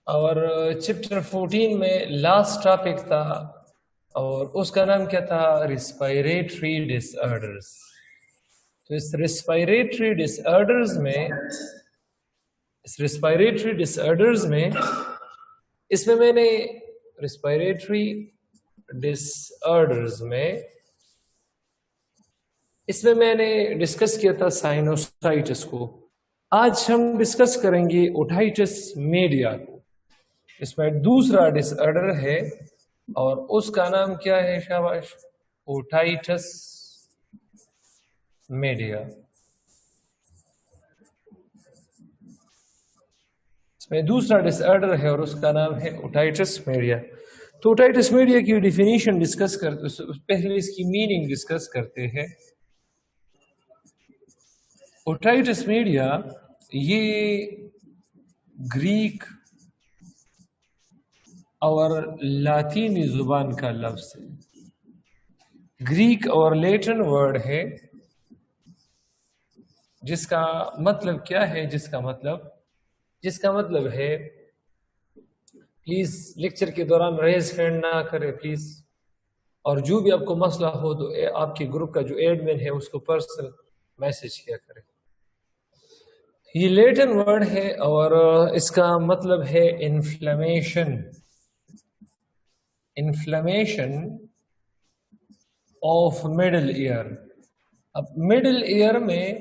اور چیپٹر 14 میں last topic تھا اور اس کا نام کیا تھا؟ ریسپائریٹری ڈس آرڈرز. تو اس ریسپائریٹری ڈس آرڈرز میں اس میں نے ریسپائریٹری ڈس آرڈرز میں نے ڈسکس کیا تھا سائنوسائٹس کو. آج ہم ڈسکس کریں گے اوٹائٹس میڈیا کو. اس میں دوسرا ڈس آرڈر ہے اور اس کا نام کیا ہے؟ شاباش، اوٹائٹس میڈیا. اس میں دوسرا ڈس آرڈر ہے اور اس کا نام ہے اوٹائٹس میڈیا. تو اوٹائٹس میڈیا کی ڈیفینیشن ڈسکس کرتے پہلے اس کی میننگ ڈسکس کرتے ہیں. اوٹائٹس میڈیا یہ گریک اور لاطینی زبان کا لفظ ہے. گریک اور لیٹن ورڈ ہے جس کا مطلب کیا ہے؟ جس کا مطلب ہے، پلیز لیکچر کے دوران ریز ہینڈ نہ کرے پلیز، اور جو بھی آپ کو مسئلہ ہو تو آپ کے گروپ کا جو ایڈمن ہے اس کو پرسنل میسج کیا کرے. یہ لیٹن ورڈ ہے اور اس کا مطلب ہے انفلیمیشن آف مڈل ایئر. اب مڈل ایئر میں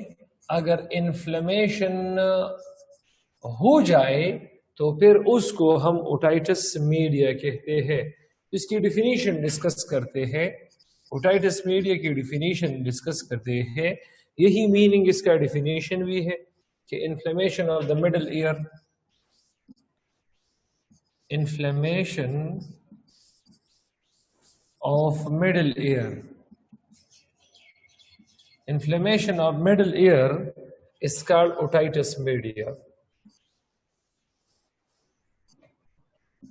اگر انفلیمیشن ہو جائے تو پھر اس کو ہم اوٹائٹس میڈیا کہتے ہیں. اس کی ڈیفینیشن ڈسکس کرتے ہیں. اوٹائٹس میڈیا کی ڈیفینیشن ڈسکس کرتے ہیں. یہی میننگ اس کا ڈیفینیشن بھی ہے کہ inflammation of the middle ear, inflammation of middle ear, inflammation of middle ear is called otitis media.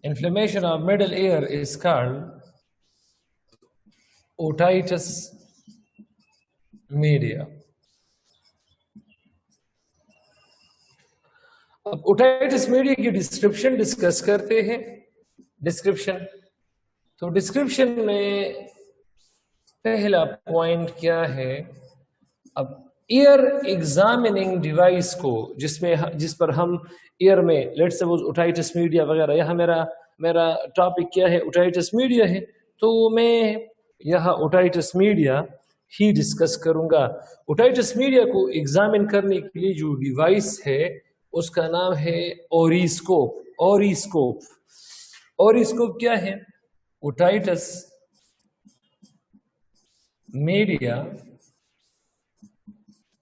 Inflammation of middle ear is called otitis media. اب otitis media کی description discuss کرتے ہیں. Description میں پہلا point کیا ہے؟ اب year ایگزامننگ device کو جس پر ہم ایئر میں لیٹ سپوز اوٹائٹس میڈیا وغیرہ، یہاں میرا ٹاپک کیا ہے؟ اوٹائٹس میڈیا ہے، تو میں یہاں اوٹائٹس میڈیا ہی ڈسکس کروں گا. اوٹائٹس میڈیا کو ایگزامن کرنے کے لیے جو ڈیوائس ہے اس کا نام ہے اوریسکوپ. اوریسکوپ کیا ہے؟ اوٹائٹس میڈیا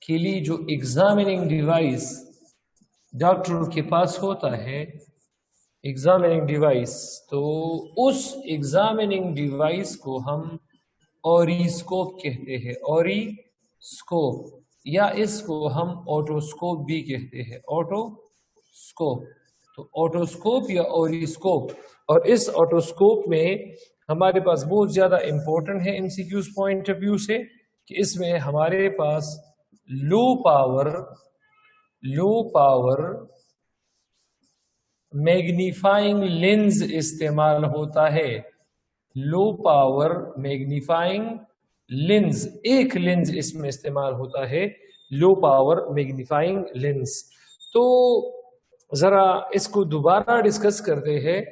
کے لیے جو ایگزامننگ ڈیوائس ڈاکٹر کے پاس ہوتا ہے، ایگزامننگ ڈیوائس، تو اس ایگزامننگ ڈیوائس کو ہم اوریسکوپ کہتے ہیں. اوریسکوپ، یا اس کو ہم اوٹوسکوپ بھی کہتے ہیں. اوٹوسکوپ، تو اوٹوسکوپ یا اوریسکوپ. اور اس اوٹوسکوپ میں ہمارے پاس بہت زیادہ امپورٹنٹ ہے MCQs پوائنٹ آف ویو سے کہ اس میں ہمارے پاس لو پاور میگنیفائنگ لینز استعمال ہوتا ہے. لو پاور میگنیفائنگ لینز، ایک لینز اس میں استعمال ہوتا ہے، لو پاور میگنیفائنگ لینز. تو ذرا اس کو دوبارہ ڈسکس کرتے ہیں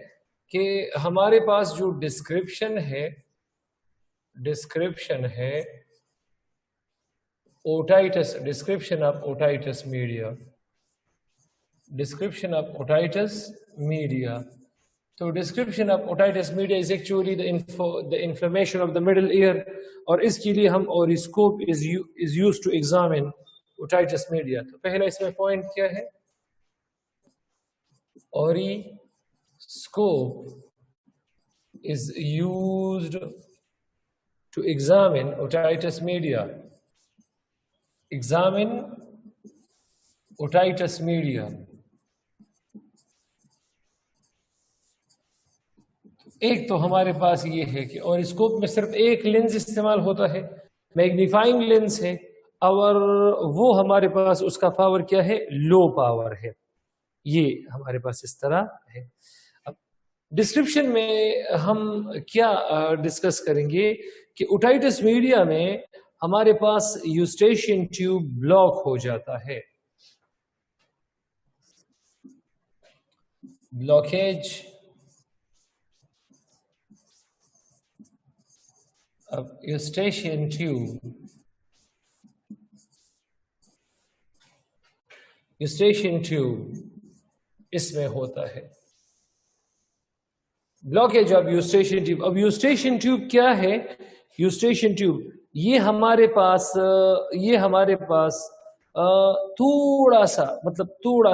کہ ہمارے پاس جو ڈسکرپشن ہے otitis, description of otitis media. تو description of otitis media is actually the inflammation of the middle ear، اور اس کے لیے ہم auriscope is used to examine otitis media. تو پہلا اس میں پوائنٹ کیا ہے؟ اوریسکوپ is used to examine otitis media. Examine otitis media. ایک تو ہمارے پاس یہ ہے کہ اوریسکوپ میں صرف ایک لینز استعمال ہوتا ہے، میگنیفائنگ لینز ہے، اور وہ ہمارے پاس اس کا پاور کیا ہے؟ لو پاور ہے. یہ ہمارے پاس اس طرح ہے. اب ڈسکرپشن میں ہم کیا ڈسکس کریں گے کہ اوٹائٹس میڈیا میں ہمارے پاس یوسٹیشین ٹیوب بلاک ہو جاتا ہے. Blockage of eustachian tube. eustachian tube اس میں ہوتا ہے بلاکیج آف eustachian tube. اب eustachian tube کیا ہے؟ eustachian tube یہ ہمارے پاس تھوڑا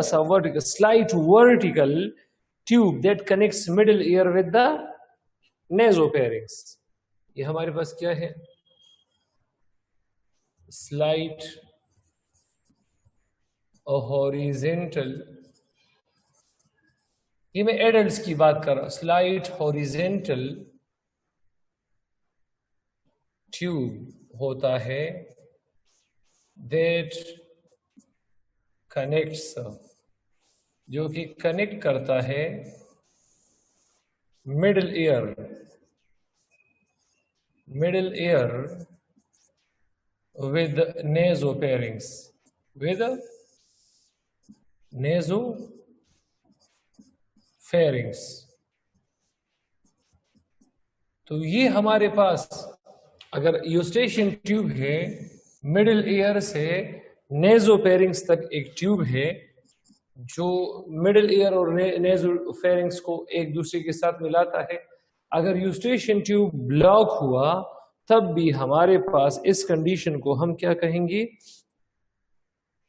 سا vertical, slight vertical tube that connects middle ear with the nasopharynx. یہ ہمارے پاس کیا ہے؟ slight horizontal. یہ میں ایڈلٹس کی بات کر رہا ہوں. slight horizontal tube ہوتا ہے that connects, جو کہ کنیکٹ کرتا ہے middle ear with nasopharynx, with nasopharynx. تو یہ ہمارے پاس اگر یوسٹیشین ٹیوب ہے مڈل ایئر سے نیزوفیرنگس تک ایک ٹیوب ہے جو مڈل ایئر اور نیزوفیرنگس کو ایک دوسرے کے ساتھ ملاتا ہے. اگر یوسٹیشین ٹیوب بلاک ہوا تب بھی ہمارے پاس اس کنڈیشن کو ہم کیا کہیں گے؟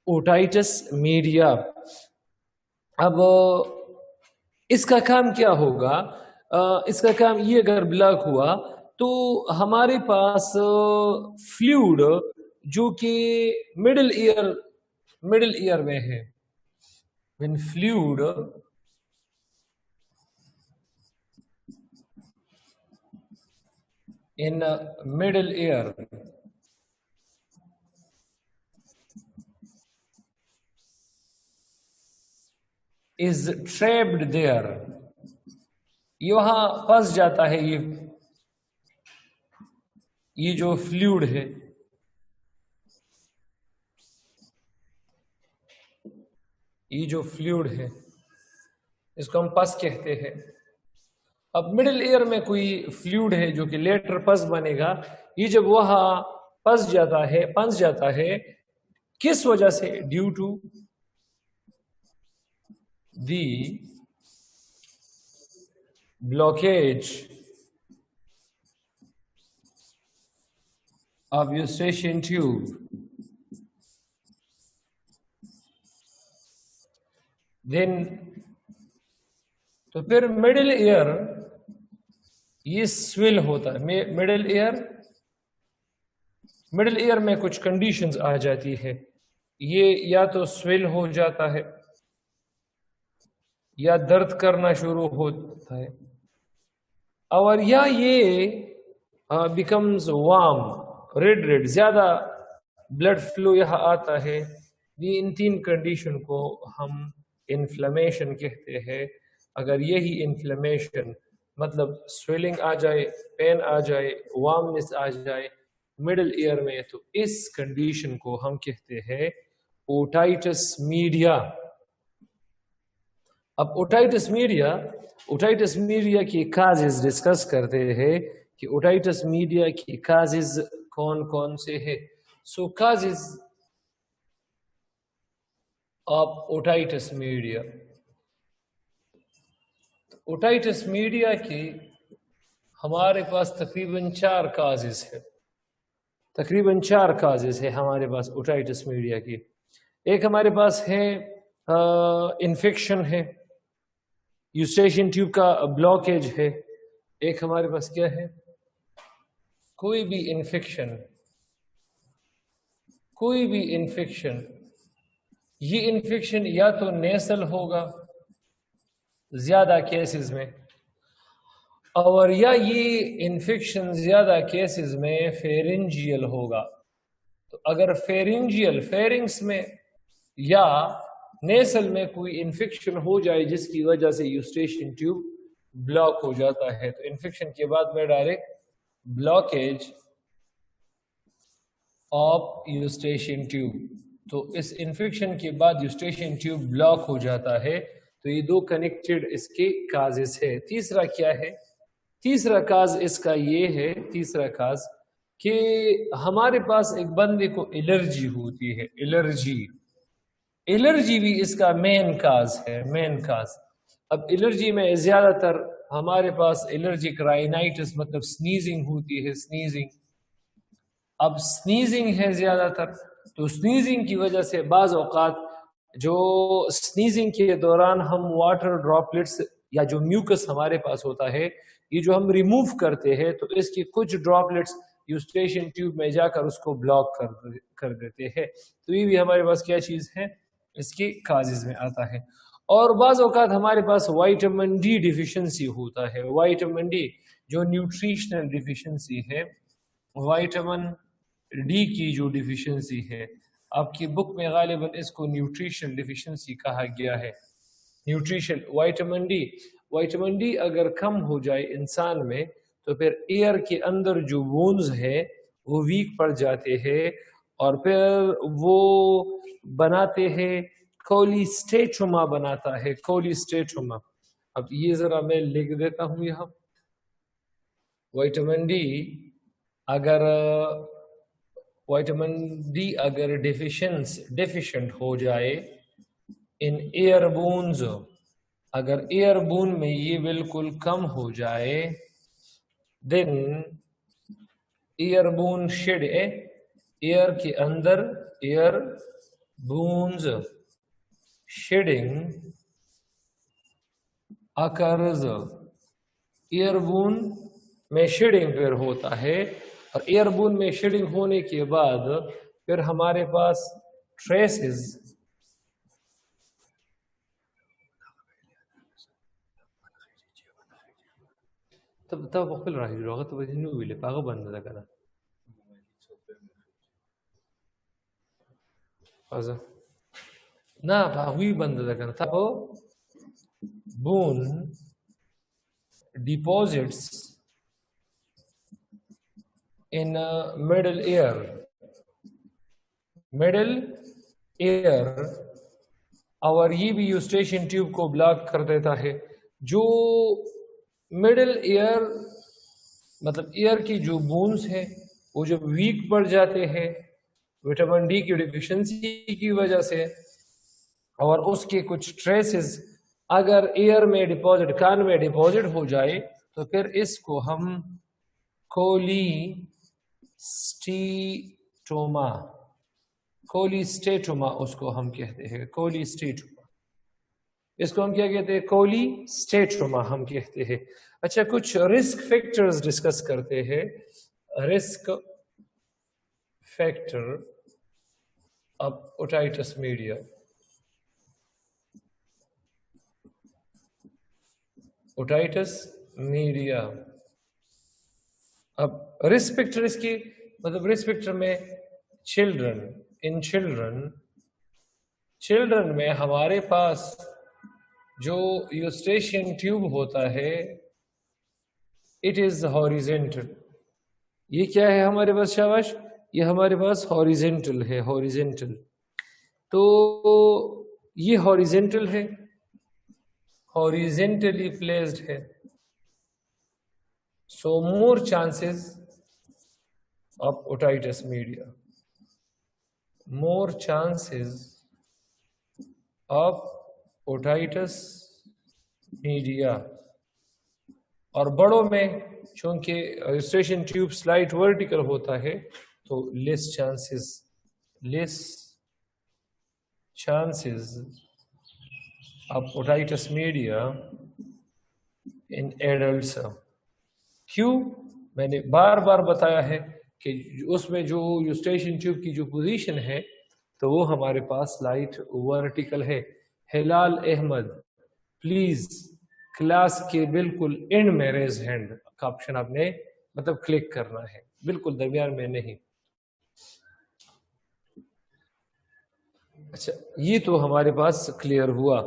Otitis media. اب اس کا کام کیا ہوگا؟ اس کا کام یہ اگر بلاک ہوا تو ہمارے پاس فلوئڈ جو کہ مڈل ایئر میں ہے. when fluid in middle ear is trapped there, یہاں پھنس جاتا ہے یہ جو فلوئڈ ہے، یہ جو فلوئڈ ہے اس کو ہم پس کہتے ہیں. اب مڈل ایئر میں کوئی فلوئڈ ہے جو کہ لیٹر پس بنے گا، یہ جب وہاں پھنس جاتا ہے کس وجہ سے؟ Due to the blockage of eustachian tube. Then تو پھر مڈل ایئر یہ سویل ہوتا ہے. مڈل ایئر میں کچھ کنڈیشنز آ جاتی ہے، یہ یا تو سویل ہو جاتا ہے یا درد کرنا شروع ہوتا ہے، اور یا یہ بیکمز وارم ریڈ زیادہ بلڈ فلو یہاں آتا ہے. ان تین کنڈیشن کو ہم انفلیمیشن کہتے ہیں. اگر یہی انفلیمیشن مطلب سویلنگ آ جائے، پین آ جائے، وارمنس آ جائے مڈل ایئر میں، تو اس کنڈیشن کو ہم کہتے ہیں اوٹائٹس میڈیا. اب اوٹائٹس میڈیا کی کازز ڈسکس کرتے ہیں کہ اوٹائٹس میڈیا کی کازز کون کون سے ہیں. سو causes of otitis media. Otitis media کی ہمارے پاس تقریباً 4 کازز ہے ہمارے پاس اوٹائٹس میڈیا کی. ایک ہمارے پاس ہے انفیکشن ہے، یوسٹیشین ٹیوب کا بلاکیج ہے. ایک ہمارے پاس کیا ہے؟ کوئی بھی انفیکشن. یہ انفیکشن یا تو نیسل ہوگا زیادہ کیسز میں، اور یا یہ انفیکشن زیادہ کیسز میں فیرنجیل ہوگا. تو اگر فیرنگس میں یا نیسل میں کوئی انفیکشن ہو جائے جس کی وجہ سے یوسٹیشن ٹیوب بلاک ہو جاتا ہے، تو انفیکشن کے بعد میں ڈائریکٹ بلاکیج آف یوسٹیشن ٹیوب، تو اس انفیکشن کے بعد یوسٹیشن ٹیوب بلاک ہو جاتا ہے، تو یہ دو کنیکٹڈ اس کے کازز ہے۔ تیسرا کیا ہے؟ تیسرا کاز اس کا یہ ہے، تیسرا کاز کہ ہمارے پاس ایک بندے کو الرجی ہوتی ہے، الرجی بھی اس کا مین کاز ہے، مین کاز۔ اب الرجی میں زیادہ تر ہمارے پاس الرجک رائنائٹس مطلب سنیزنگ ہوتی ہے، سنیزنگ۔ اب سنیزنگ ہے زیادہ تر، تو سنیزنگ کی وجہ سے بعض اوقات جو سنیزنگ کے دوران ہم واٹر ڈراپلٹس یا جو میوکس ہمارے پاس ہوتا ہے، یہ جو ہم ریموو کرتے ہیں، تو اس کی کچھ ڈراپلٹس یوسٹیشن ٹیوب میں جا کر اس کو بلاک کر دیتے ہیں، تو یہ بھی ہمارے پاس کیا چیز ہے، اس کی کازز میں آتا ہے۔ اور بعض اوقات ہمارے پاس وائٹامن ڈی ڈیفیشنسی ہوتا ہے، وائٹامن ڈی جو نیوٹریشنل ڈیفیشنسی ہے، وائٹامن ڈی کی جو ڈیفیشنسی ہے، آپ کی بک میں غالباً اس کو نیوٹریشن ڈیفیشنسی کہا گیا ہے۔ نیوٹریشن وائٹامن ڈی اگر کم ہو جائے انسان میں، تو پھر ایئر کے اندر جو بونز ہے وہ ویک پڑ جاتے ہیں، اور پھر وہ بناتے ہیں کولیسٹیٹوما بناتا ہے، کولیسٹیٹوما۔ اب یہ ذرا میں لکھ دیتا ہوں یہاں، وائٹامن ڈی اگر ڈیفیشنٹ ہو جائے ان ایئر بونز، اگر ایئر بون میں یہ بالکل کم ہو جائے، then ear bone shed ear کے اندر ear bones shedding occurs, ear bone میں شیڈنگ پھر ہوتا ہے، اور ایئر بون میں شیڈنگ ہونے کے بعد پھر ہمارے پاس ٹریسز تب خپل راځي هغه ته به نو ویلې هغه بند ده کنه ازه نه هغه بند ده کنه تاسو bone deposits in middle ear اور یہ بھی یوسٹیشن ٹیوب کو بلاک کر دیتا ہے۔ جو مڈل ایئر مطلب ایئر کی جو بونز ہے وہ جب ویک پڑ جاتے ہیں وٹامن ڈی کی ڈیفیشنسی کی وجہ سے، اور اس کے کچھ ٹریسز اگر ایئر میں ڈپازٹ کان میں ڈپازٹ ہو جائے، تو پھر اس کو ہم کولیسٹیٹوما اس کو ہم کہتے ہیں، کولیسٹیٹوما اس کو ہم کیا کہتے ہیں، کولیسٹیٹوما ہم کہتے ہیں۔ اچھا، کچھ رسک فیکٹرز ڈسکس کرتے ہیں۔ Risk factor of otitis media, otitis media. اب رسک فیکٹر اس کی مطلب رسک فیکٹر میں چلڈرن میں ہمارے پاس جو یوسٹیشن ٹیوب ہوتا ہے اٹ از ہاریزنٹل۔ یہ کیا ہے ہمارے پاس شاباش؟ یہ ہمارے پاس ہاریزنٹل ہے، ہاریزنٹل۔ تو یہ ہاریزنٹل ہے، ہاریزنٹلی پلیسڈ ہے، so more chances of otitis media, more chances of otitis media. اور بڑوں میں چونکہ یوسٹیشن ٹیوب سلائٹ ورٹیکل ہوتا ہے تو less chances of otitis media in adults. کیوں؟ میں نے بار بار بتایا ہے کہ اس میں جو یوسٹیشن ٹیوب کی جو پوزیشن ہے تو وہ ہمارے پاس لائٹ ورٹیکل ہے۔ ہلال احمد پلیز کلاس کے بالکل اینڈ میں ریز ہینڈ کا آپشن آپ نے مطلب کلک کرنا ہے، بالکل درمیان میں نہیں۔ اچھا یہ تو ہمارے پاس کلیئر ہوا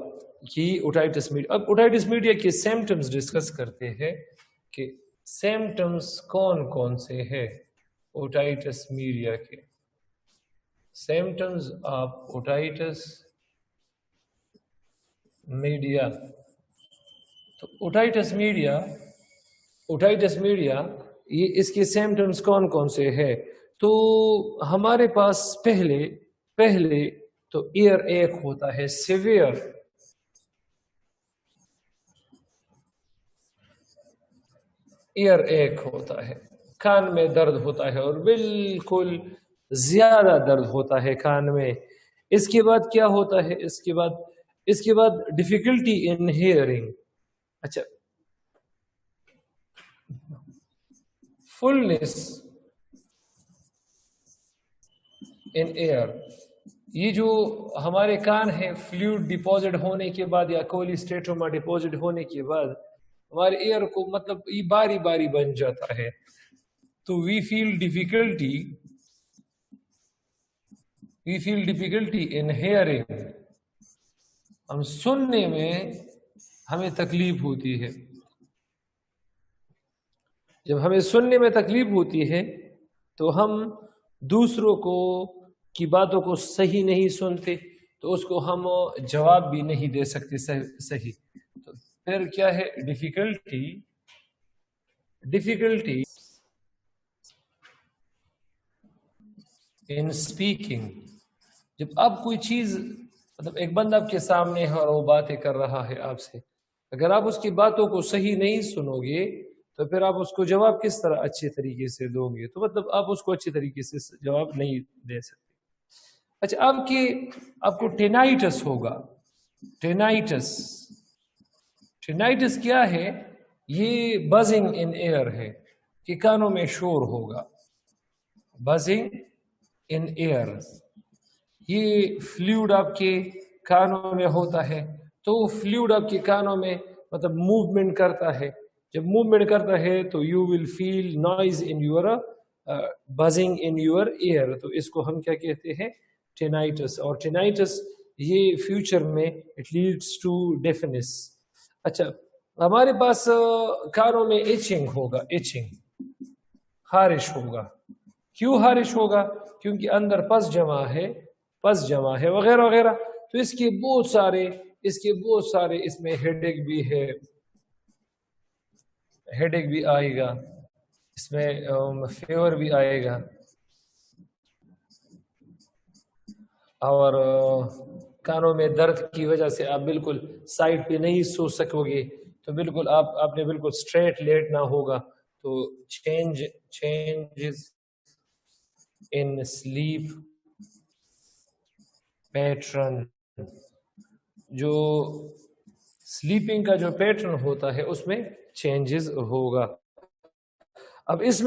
کہ اوٹائٹس میڈیا. اب اوٹائٹس میڈیا کے سمپٹمز ڈسکس کرتے ہیں کہ سمپٹمز کون کون سے ہیں اوٹائٹس میڈیا کے. Symptoms of otitis media. تو اوٹائٹس میڈیا یہ اس کے سمپٹمز کون کون سے ہیں؟ تو ہمارے پاس پہلے تو ایئر ایک ہوتا ہے سیویئر. ایئر ایک ہوتا ہے، کان میں درد ہوتا ہے اور بالکل زیادہ درد ہوتا ہے کان میں. اس کے بعد کیا ہوتا ہے؟ اس کے بعد ڈیفیکلٹی ان ہیئرنگ. اچھا فلنس ان ایئر. یہ جو ہمارے کان ہیں فلوئڈ ڈپوزٹ ہونے کے بعد یا کولیسٹیٹوما ڈپوزٹ ہونے کے بعد ہمارے ایئر کو مطلب یہ باری باری بن جاتا ہے. تو وی فیل ڈیفیکلٹی ان ہیئرنگ. ہم سننے میں ہمیں تکلیف ہوتی ہے. جب ہمیں سننے میں تکلیف ہوتی ہے تو ہم دوسروں کی باتوں کو صحیح نہیں سنتے، تو اس کو ہم جواب بھی نہیں دے سکتے صحیح. تو پھر کیا ہے؟ Difficulty in speaking. جب آپ کوئی چیز مطلب ایک بندہ آپ کے سامنے ہے اور وہ باتیں کر رہا ہے آپ سے، اگر آپ اس کی باتوں کو صحیح نہیں سنو گے تو پھر آپ اس کو جواب کس طرح اچھے طریقے سے دو گے؟ تو مطلب آپ اس کو اچھے طریقے سے جواب نہیں دے سکتے. اچھا آپ کو ٹینائٹس ہوگا. ٹینائٹس کیا ہے؟ یہ بزنگ ان ایئر ہے کہ کانوں میں شور ہوگا. بزنگ ان ایئر، یہ فلوئڈ آپ کے کانوں میں ہوتا ہے. تو فلوئڈ آپ کے کانوں میں مطلب موومنٹ کرتا ہے. جب موومنٹ کرتا ہے تو you will feel noise in your buzzing in your ear. تو اس کو ہم کیا کہتے ہیں؟ ٹینائٹس. اور ٹینائٹس یہ فیوچر میں اٹ لیڈس ٹو ڈیفنس. اچھا ہمارے پاس کانوں میں ایچنگ ہوگا. خارش ہوگا. کیوں خارش ہوگا؟ کیونکہ اندر پس جمع ہے وغیرہ وغیرہ. تو اس کے بہت سارے اس میں ہیڈ ایک بھی آئے گا، اس میں فیور بھی آئے گا، اور کانوں میں درد کی وجہ سے آپ بالکل سائڈ پہ نہیں سو سکو گے. تو بالکل آپ نے بالکل اسٹریٹ لیٹنا ہوگا. تو چینجز ان سلیپ پیٹرن، جو سلیپنگ کا جو پیٹرن ہوتا ہے اس میں چینجز ہوگا. اب اس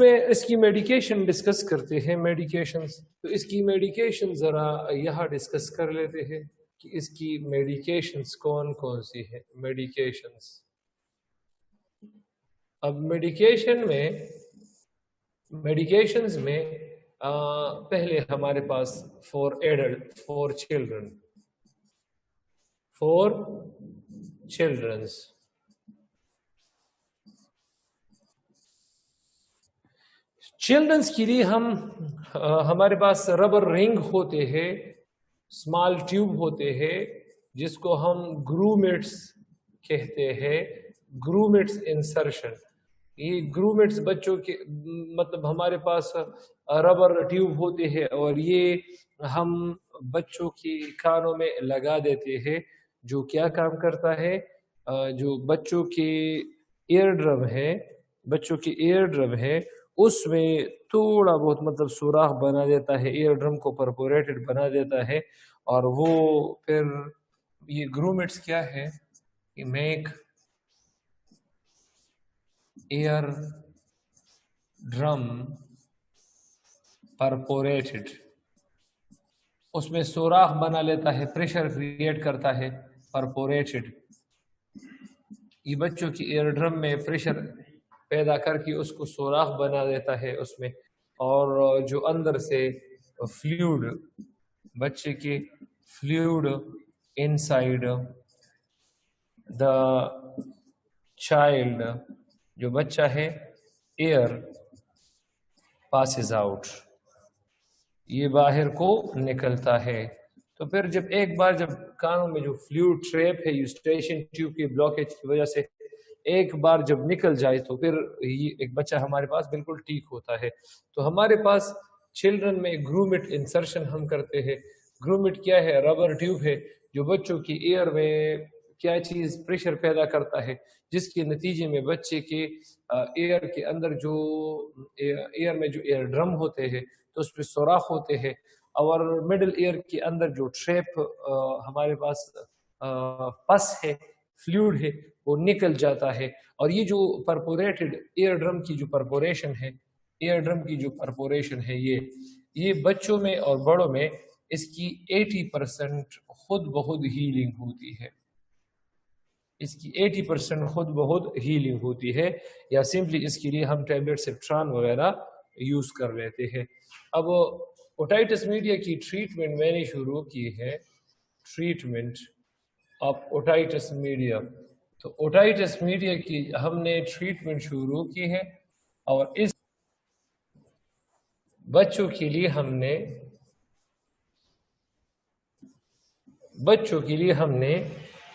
کی میڈیکیشن ڈسکس کرتے ہیں. میڈیکیشنز، تو اس کی میڈیکیشن ذرا یہاں ڈسکس کر لیتے ہیں کہ اس کی میڈیکیشنز کون کون سی ہیں. اب میڈیکیشنز میں پہلے ہمارے پاس فور چلڈرنز. چلڈرنز کے لیے ہمارے پاس ربر رنگ ہوتے ہیں، اسمال ٹیوب ہوتے ہیں جس کو ہم گرومیٹس کہتے ہیں. گرومیٹس انسرشن. یہ گرومیٹس بچوں کے مطلب ہمارے پاس ربر ٹیوب ہوتے ہیں اور یہ ہم بچوں کی کانوں میں لگا دیتے ہیں. جو کیا کام کرتا ہے؟ جو بچوں کے ایئر ڈرم ہے اس میں تھوڑا بہت مطلب سوراخ بنا دیتا ہے، ایئر ڈرم کو پرپوریٹڈ بنا دیتا ہے. اور وہ پھر یہ گرومیٹس کیا ہے؟ یہ میک ایئر ڈرم پرپوریٹڈ. اس میں سوراخ بنا لیتا ہے، پریشر کریٹ کرتا ہے. پرپوریٹڈ یہ بچوں کی ایئر ڈرم میں پریشر پیدا کر کے اس کو سوراخ بنا دیتا ہے اس میں. اور جو اندر سے فلوئڈ بچے کے fluid inside the child, جو بچہ ہے air passes out, یہ باہر کو نکلتا ہے. تو پھر جب ایک بار جب کانوں میں جو فلوئڈ ٹریپ ہے یوسٹیشن ٹیوب کی بلاکیج کی وجہ سے ایک بار جب نکل جائے تو پھر یہ ایک بچہ ہمارے پاس بالکل ٹھیک ہوتا ہے. تو ہمارے پاس چلڈرن میں گرومٹ انسرشن ہم کرتے ہیں. گرومٹ کیا ہے؟ ربر ٹیوب ہے جو بچوں کی ایئر میں کیا چیز پریشر پیدا کرتا ہے، جس کے نتیجے میں بچے کے ایئر کے اندر جو ایئر میں جو ایئر ڈرم ہوتے ہیں تو اس پہ سوراخ ہوتے ہیں، اور مڈل ایئر کے اندر جو ٹریپ ہمارے پاس پس ہے، فلوئڈ ہے، وہ نکل جاتا ہے. اور یہ جو پرپوریٹڈ ایئر ڈرم کی جو پرپوریشن ہے، ایئر ڈرم کی جو پرپوریشن ہے، یہ بچوں میں اور بڑوں میں اس کی 80% خود بخود ہیلنگ ہوتی ہے. اس کی 80% خود بخود ہیلنگ ہوتی ہے، یا سمپلی اس کے لیے ہم ٹیبلٹ سپٹران وغیرہ یوز کر لیتے ہیں. اب اوٹائٹس میڈیا کی ٹریٹمنٹ میں نے شروع کی ہے، ٹریٹمنٹ آف اوٹائٹس میڈیا. تو اوٹائٹس میڈیا کی ہم نے ٹریٹمنٹ شروع کی ہے، اور اس بچوں کے لیے ہم نے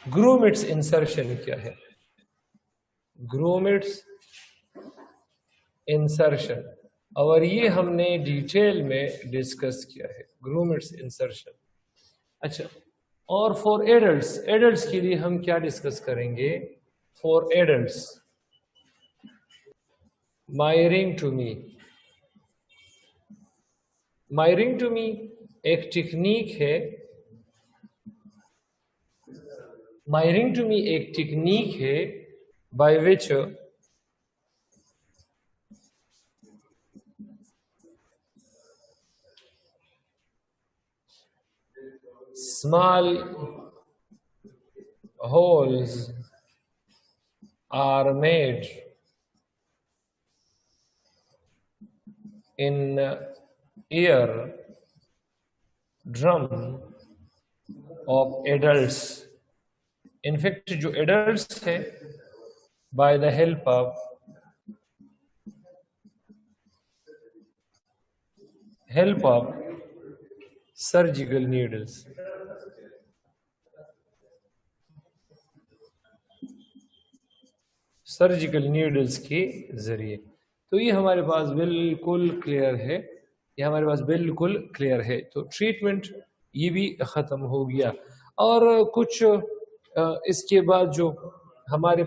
گرومٹس انسرشن کیا ہے. گرومٹس انسرشن، اور یہ ہم نے ڈیٹیل میں ڈسکس کیا ہے، گرومٹس انسرشن. اچھا، اور فور ایڈلٹس کے لیے ہم کیا ڈسکس کریں گے؟ For adults myringotomy. Myringotomy ایک ٹیکنیک ہے. مائرنگ ٹو می ایک ٹیکنیک ہے by which small holes are made in ear drum of adults. In fact, جو adults ہے by the help of surgical needles. Surgical needles کے ذریعے. تو یہ ہمارے پاس بالکل کلیئر ہے، یہ ہمارے پاس بالکل کلیئر ہے. تو ٹریٹمنٹ یہ بھی ختم ہو گیا. اور کچھ اس کے بعد جو ہمارے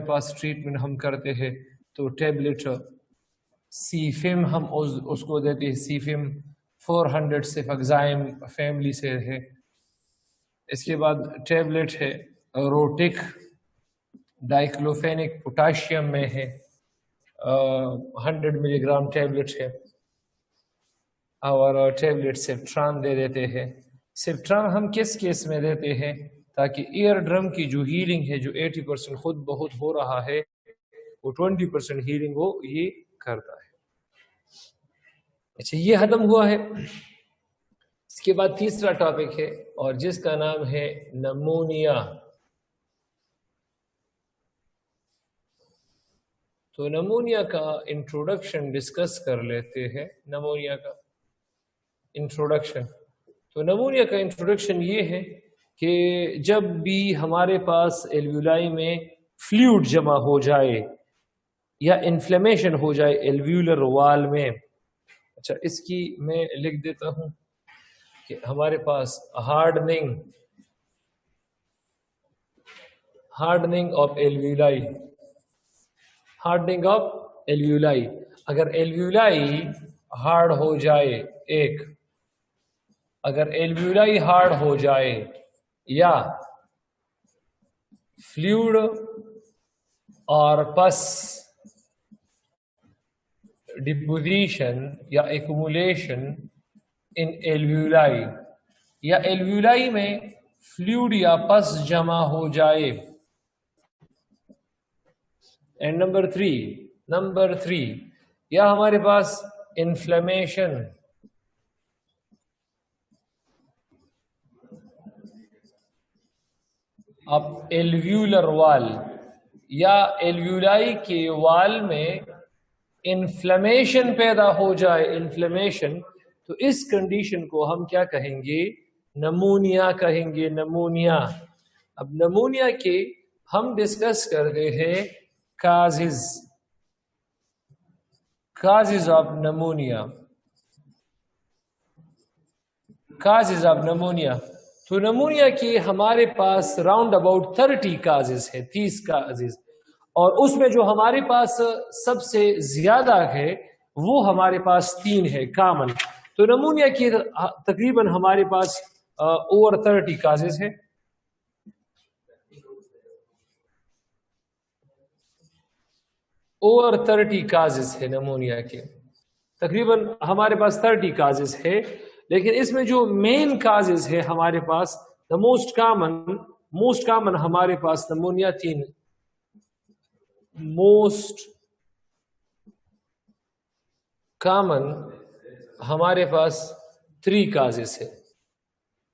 پاس ٹریٹمنٹ ہم کرتے ہیں تو ٹیبلٹ سی فیم ہم اس کو دیتے ہیں. سی فیم 400 سیفاکزائم فیملی سے ہے. اس کے بعد ٹیبلٹ ہے روٹک ڈائکلوفینک پوٹاشیم میں ہے، 100 ملی گرام ٹیبلٹ ہے. اور ٹیبلٹ سپٹران دے دیتے ہیں. سپٹران ہم کس کیس میں دیتے ہیں؟ تاکہ ایئر ڈرم کی جو ہیلنگ ہے، جو 80% خود بخود ہو رہا ہے، وہ 20% ہیلنگ وہ یہ کرتا ہے. اچھا، یہ ختم ہوا ہے. اس کے بعد تیسرا ٹاپک ہے، اور جس کا نام ہے نمونیا. تو نمونیا کا انٹروڈکشن ڈسکس کر لیتے ہیں. نمونیا کا انٹروڈکشن. تو نمونیا کا انٹروڈکشن یہ ہے کہ جب بھی ہمارے پاس ایلویولائی میں فلوئڈ جمع ہو جائے یا انفلیمیشن ہو جائے ایلویولر وال میں. اچھا، اس کی میں لکھ دیتا ہوں کہ ہمارے پاس ہارڈننگ آف ایلویولائی. ہارڈننگ آف ایلویولائی، اگر ایلویولائی ہارڈ ہو جائے، اگر ایلویولائی ہارڈ ہو جائے یا فلوئڈ اور پس ڈپوزیشن یا ایکومولیشن ان ایلویولائی، یا ایلویولائی میں فلوئڈ یا پس جمع ہو جائے. اینڈ نمبر 3 یا ہمارے پاس انفلیمیشن. اب ایلویولر وال یا ایلویولائی کے وال میں انفلیمیشن پیدا ہو جائے، انفلیمیشن، تو اس کنڈیشن کو ہم کیا کہیں گے؟ نمونیا کہیں گے، نمونیا. اب نمونیا کے ہم ڈسکس کرتے ہیں causes, causes of pneumonia, causes of pneumonia. تو نمونیا کی ہمارے پاس راؤنڈ اباؤٹ 30 کازز ہے، 30 کازز، اور اس میں جو ہمارے پاس سب سے زیادہ ہے وہ ہمارے پاس 3 ہے کامن. تو نمونیا کی تقریباً ہمارے پاس اوور 30 کازز ہے. اوور 30 کازز ہے نمونیا کے، تقریباً ہمارے پاس 30 کازز ہے. لیکن اس میں جو مین کازز ہے ہمارے پاس، دا موسٹ کامن ہمارے پاس نمونیا 3، موسٹ کامن ہمارے پاس 3 کازز ہے.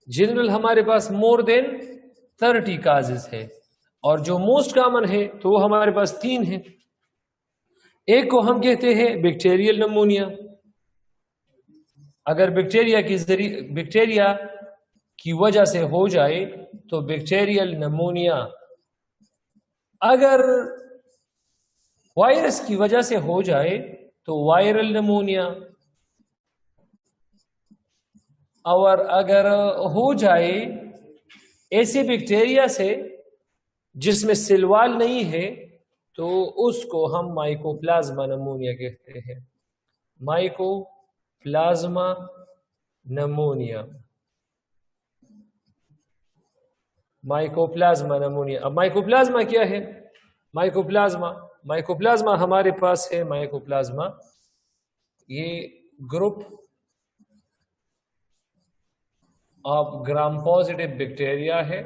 جنرل ہمارے پاس مور دین 30 کازز ہے، اور جو موسٹ کامن ہے تو وہ ہمارے پاس 3 ہے. ایک کو ہم کہتے ہیں بیکٹیریل نمونیا. اگر بیکٹیریا کی وجہ سے ہو جائے تو بیکٹیریل نمونیا. اگر وائرس کی وجہ سے ہو جائے تو وائرل نمونیا. اور اگر ہو جائے ایسے بیکٹیریا سے جس میں سلوال نہیں ہے تو اس کو ہم مائکو پلازما نمونیا کہتے ہیں، مائکو پلازما نمونیا، مائکو پلازما نمونیا. اب مائکو پلازما کیا ہے؟ مائکو پلازما ہمارے پاس ہے، مائکو پلازما یہ group of gram positive bacteria ہے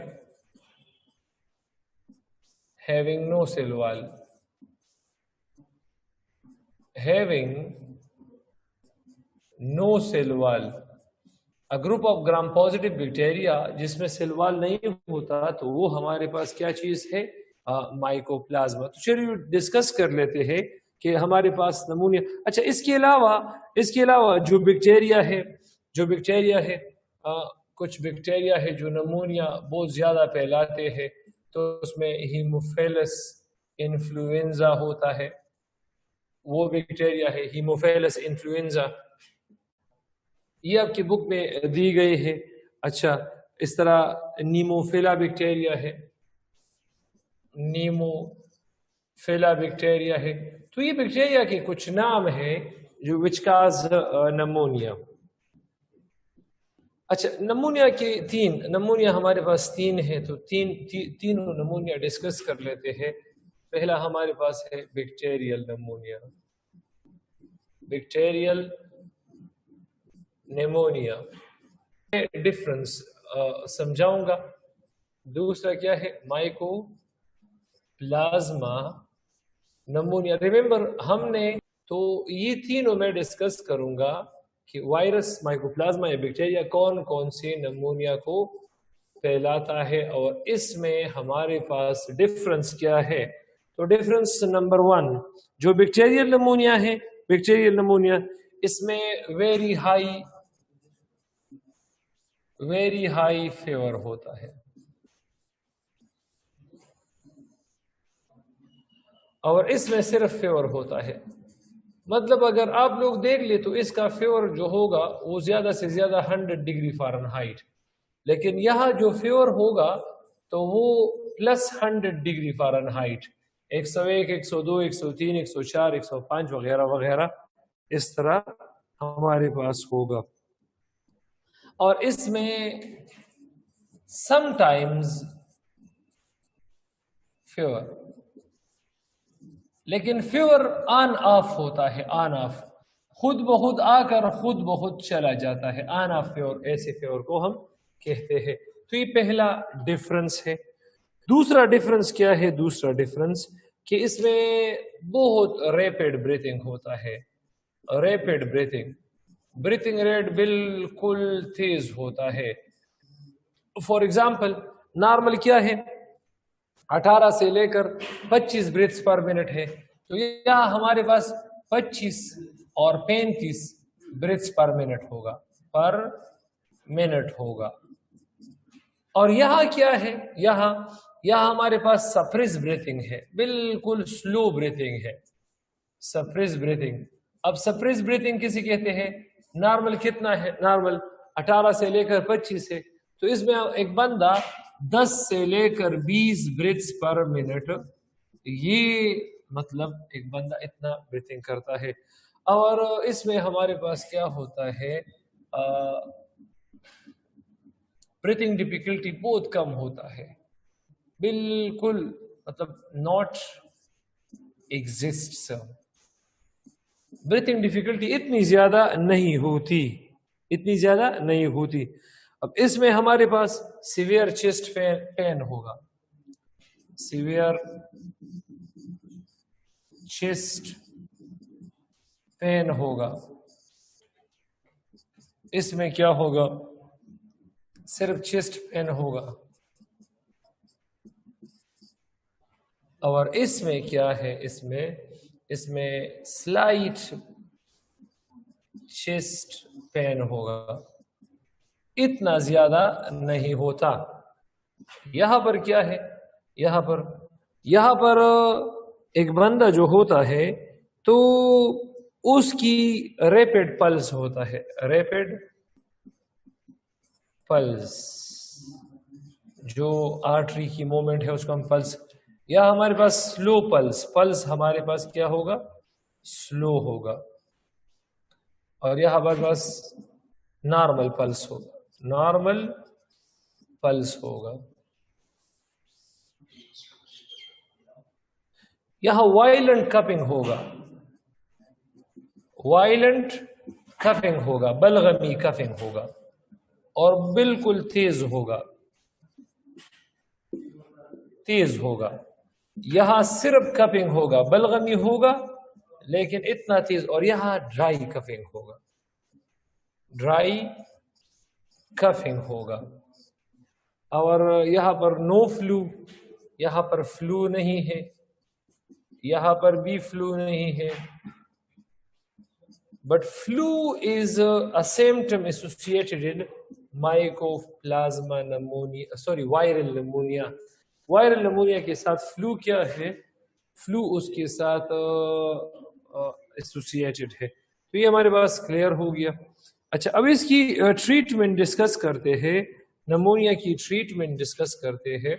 having no cell wall، having no cell wall. A group of gram positive bacteria جس میں سیل وال نہیں ہوتا تو وہ ہمارے پاس کیا چیز ہے؟ مائکو پلازما. تو چلیے ڈسکس کر لیتے ہیں کہ ہمارے پاس نمونیا. اچھا، اس کے علاوہ جو بیکٹیریا ہے کچھ بیکٹیریا ہے جو نمونیا بہت زیادہ پھیلاتے ہیں. تو اس میں ہیموفیلس انفلوئنزا ہوتا ہے، وہ بیکٹیریا ہے ہیموفیلس انفلوئنزا، یہ آپ کی بک میں دی گئی ہے. اچھا، اس طرح نیموفیلا بیکٹیریا ہے، نیموفیلا بیکٹیریا ہے. تو یہ بیکٹیریا کے کچھ نام ہیں جو وچ کاز نمونیا. اچھا، نمونیا ہمارے پاس 3 ہے، تو تینوں نمونیا ڈسکس کر لیتے ہیں. پہلا ہمارے پاس ہے bacterial pneumonia, bacterial pneumonia difference سمجھاؤں گا. دوسرا کیا ہے؟ مائکو پلازما نمونیا. ریممبر ہم نے تو یہ تینوں میں ڈسکس کروں گا کہ وائرس، مائکو پلازما یا بیکٹیریا کون سے نمونیا کو پھیلاتا ہے، اور اس میں ہمارے پاس ڈفرنس کیا ہے. تو ڈفرنس نمبر 1 جو بیکٹیریل نمونیا ہے، بیکٹیریل نمونیا اس میں ویری ہائی فیور ہوتا ہے، اور اس میں صرف فیور ہوتا ہے. مطلب اگر آپ لوگ دیکھ لیں تو اس کا فیور جو ہوگا وہ زیادہ سے زیادہ 100 ڈگری فارنہائٹ، لیکن یہاں جو فیور ہوگا تو وہ +100 ڈگری فارنہائٹ، 101 102 103 104 105 وغیرہ وغیرہ اس طرح ہمارے پاس ہوگا. اور اس میں سم ٹائمز فیور، لیکن فیور آن آف ہوتا ہے، آن آف، خود بخود آ کر خود بخود چلا جاتا ہے. آن آف فیور، ایسے فیور کو ہم کہتے ہیں. تو یہ پہلا ڈفرنس ہے. دوسرا ڈفرنس کیا ہے؟ دوسرا ڈفرنس کہ اس میں بہت ریپڈ بریتھنگ ہوتا ہے، ریپڈ بریتھنگ ریٹ بالکل تیز ہوتا ہے. فار ایگزامپل نارمل کیا ہے 18 سے لے کر 25 بریتھس پر منٹ ہے, تو یہاں ہمارے پاس 25 اور 35 بریتھس پر منٹ ہوگا. اور یہاں کیا ہے, یہاں ہمارے پاس سپریس بریتھنگ ہے, بالکل سلو بریتھنگ ہے, سپریس بریتھنگ. اب سپریس بریتھنگ کسی کہتے ہیں؟ نارمل کتنا ہے؟ نارمل 18 سے لے کر 25 ہے, تو اس میں ایک بندہ 10 سے لے کر 20 بریتھس پر منٹ, یہ مطلب ایک بندہ اتنا بریتھنگ کرتا ہے. اور اس میں ہمارے پاس کیا ہوتا ہے, بریتھنگ ڈیفیکلٹی بہت کم ہوتا ہے, بالکل مطلب ناٹ ایگزسٹ. بریتھنگ ڈیفیکلٹی اتنی زیادہ نہیں ہوتی. اب اس میں ہمارے پاس سیویئر چیسٹ پین ہوگا, سیویئر چیسٹ پین ہوگا. اس میں کیا ہوگا؟ صرف چیسٹ پین ہوگا. اور اس میں کیا ہے, اس میں سلائٹ چیسٹ پین ہوگا, اتنا زیادہ نہیں ہوتا. یہاں پر کیا ہے, یہاں پر ایک بندہ جو ہوتا ہے تو اس کی ریپڈ پلس ہوتا ہے, ریپڈ پلس, جو آرٹری کی موومنٹ ہے اس کو ہم پلس. یا ہمارے پاس سلو پلس ہمارے پاس کیا ہوگا؟ سلو ہوگا. اور یہاں ہمارے پاس نارمل پلس ہوگا. یہاں وائلنٹ کفنگ ہوگا, بلغمی کفنگ ہوگا, اور بالکل تیز ہوگا. یہاں صرف کفنگ ہوگا, بلغمی ہوگا لیکن اتنا تیز. اور یہاں ڈرائی کفنگ ہوگا. اور یہاں پر نو فلو, یہاں پر فلو نہیں ہے, یہاں پر بھی فلو نہیں ہے. But flow is a symptom associated in mycoplasma pneumonia, viral pneumonia. Viral pneumonia کے ساتھ فلو کیا ہے؟ فلو اس کے ساتھ ایسوسیٹڈ ہے. تو یہ ہمارے پاس کلیئر ہو گیا. اچھا, اب اس کی ٹریٹمنٹ ڈسکس کرتے ہیں, نمونیا کی ٹریٹمنٹ ڈسکس کرتے ہیں.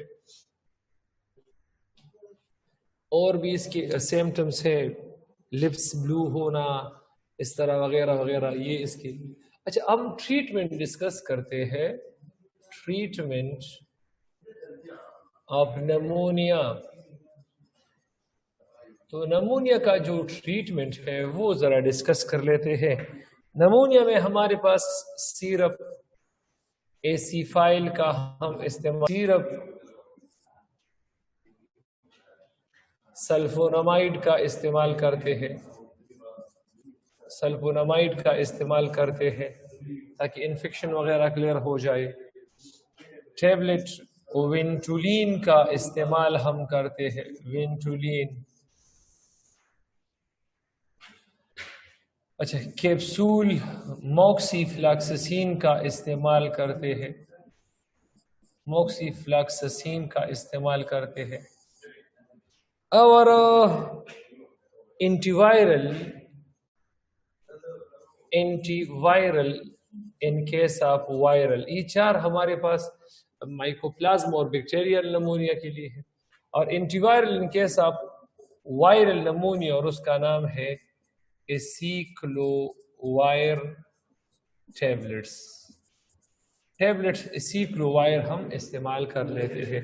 اور بھی اس کے سمپٹمس ہے, لپس بلو ہونا, اس طرح وغیرہ وغیرہ, یہ اس کی. اچھا, اب ٹریٹمنٹ ڈسکس کرتے ہیں, ٹریٹمنٹ آف نمونیا. تو نمونیا کا جو ٹریٹمنٹ ہے وہ ذرا ڈسکس کر لیتے ہیں. نمونیا میں ہمارے پاس سیرپ ایسیفائل کا ہم استعمال, سیرپ سلفونامائڈ کا استعمال کرتے ہیں, تاکہ انفیکشن وغیرہ کلیئر ہو جائے. ٹیبلٹ وینٹولین کا استعمال ہم کرتے ہیں, وینٹولین. اچھا, کیپسول موکسی فلاکسسین کا استعمال کرتے ہیں. اور antiviral in case of viral. یہ چار ہمارے پاس مائکوپلازم اور بیکٹیریل نمونیا کے لیے ہے. اور antiviral in case of viral pneumonia, اور اس کا نام ہے ایسیکلووائر ٹیبلٹس. ایسیکلووائر ہم استعمال کر لیتے ہیں.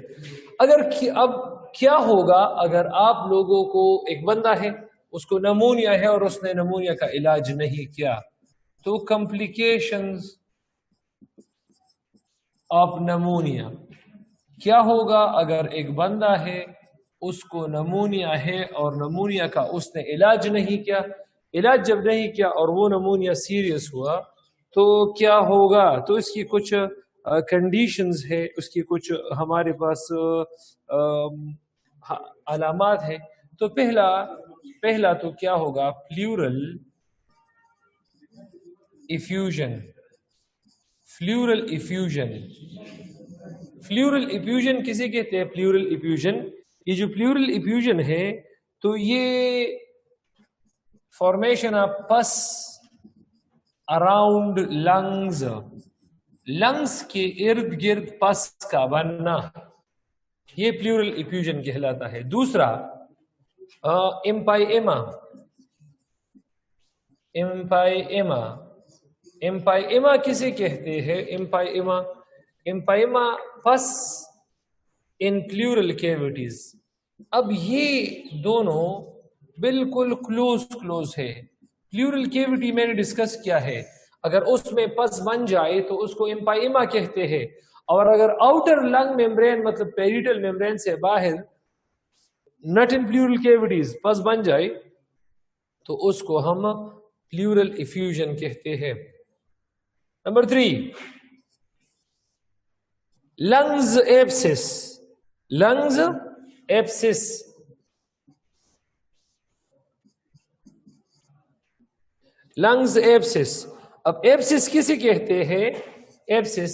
اب کیا ہوگا اگر آپ لوگوں کو, ایک بندہ ہے اس کو نمونیا ہے اور اس نے نمونیا کا علاج نہیں کیا, تو کمپلیکیشنز آف نمونیا کیا ہوگا؟ اگر ایک بندہ ہے اس کو نمونیا ہے اور نمونیا کا اس نے علاج نہیں کیا, علاج جب نہیں کیا اور وہ نمونیا سیریس ہوا تو کیا ہوگا؟ تو اس کی کچھ کنڈیشنز ہے، اس کی کچھ ہمارے پاس علامات ہیں. تو پہلا تو کیا ہوگا؟ پلیورل ایفیوژن. فلیورل ایفیوژن. فلیورل ایفیوژن کسے کہتے ہیں؟ پلیورل ایفیوژن. یہ جو پلیورل ایفیوژن ہے تو یہ فارمیشن آف پس اراؤنڈ لنگز، لنگز کے ارد گرد پس کا بننا، یہ پلیورل ایفیوژن کہلاتا ہے. دوسرا امپائیما. امپائیما، امپائیما کسے کہتے ہیں؟ امپائیما پس ان پلیورل کیویٹیز. اب یہ دونوں بالکل کلوز ہے. پلیورل کیویٹی میں نے ڈسکس کیا ہے، اگر اس میں پس بن جائے تو اس کو امپائیما کہتے ہیں، اور اگر آؤٹر لنگ میمبرین مطلب پیریٹل میمبرین سے باہر نٹ ان پلیورل کیویٹیز پس بن جائے تو اس کو ہم پلیورل ایفیوژن کہتے ہیں. Number 3، lungs abscess. Lungs abscess. Lungs abscess. اب ایبسس کسے کہتے ہیں؟ ایبسس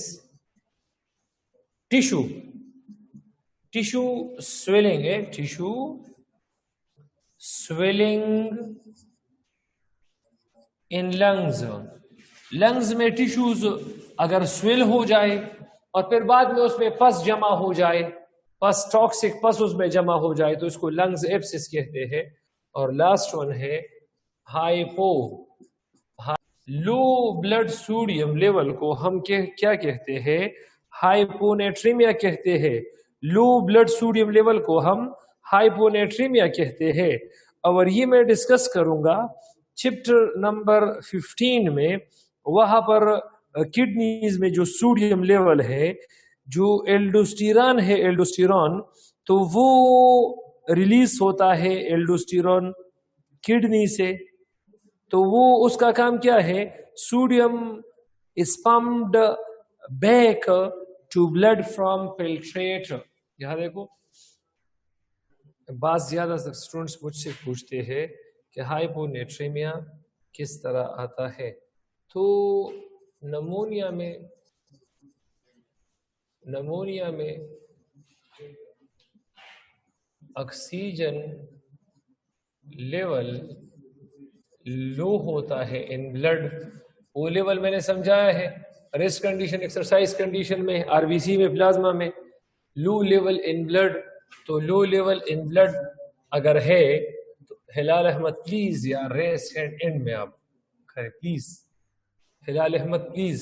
ٹیشو سویلنگ ہے. Tissue swelling in lungs. Lungs میں ٹیشوز اگر سویل ہو جائے اور پھر بعد میں اس میں پس جمع ہو جائے، پس ٹاکسک پس اس میں جمع ہو جائے تو اس کو لنگز ایبسس کہتے ہیں. اور لاسٹ ون ہے hypo. Low blood sodium level کو ہم کیا کہتے ہیں؟ ہائپونیٹریمیا کہتے ہیں. لو بلڈ سوڈیم لیول کو ہم ہائپونیٹریمیا کہتے ہیں. اور یہ میں ڈسکس کروں گا چیپٹر نمبر 15 میں. وہاں پر کڈنیز میں جو سوڈیم لیول ہے، جو ایلڈوسٹیرون ہے، ایلڈوسٹیرون، تو وہ ریلیز ہوتا ہے ایلڈوسٹیرون کڈنی سے. تو وہ اس کا کام کیا ہے؟ Sodium is pumped back to blood from filtrate. یہاں دیکھو، بعض زیادہ اسٹوڈنٹس مجھ سے پوچھتے ہیں کہ ہائپونیٹریمیا کس طرح آتا ہے. تو نمونیا میں آکسیجن لیول لو ہوتا ہے ان بلڈ. وہ لیول میں نے سمجھایا ہے، ریسٹ کنڈیشن، ایکسرسائز کنڈیشن میں، آر بی سی میں، پلازما میں. Low level in blood. تو لو لیول ان بلڈ اگر ہے تو ہلال احمد پلیز یا ریس ہینڈ اینڈ میں آپ کریں پلیز. ہلال احمد پلیز.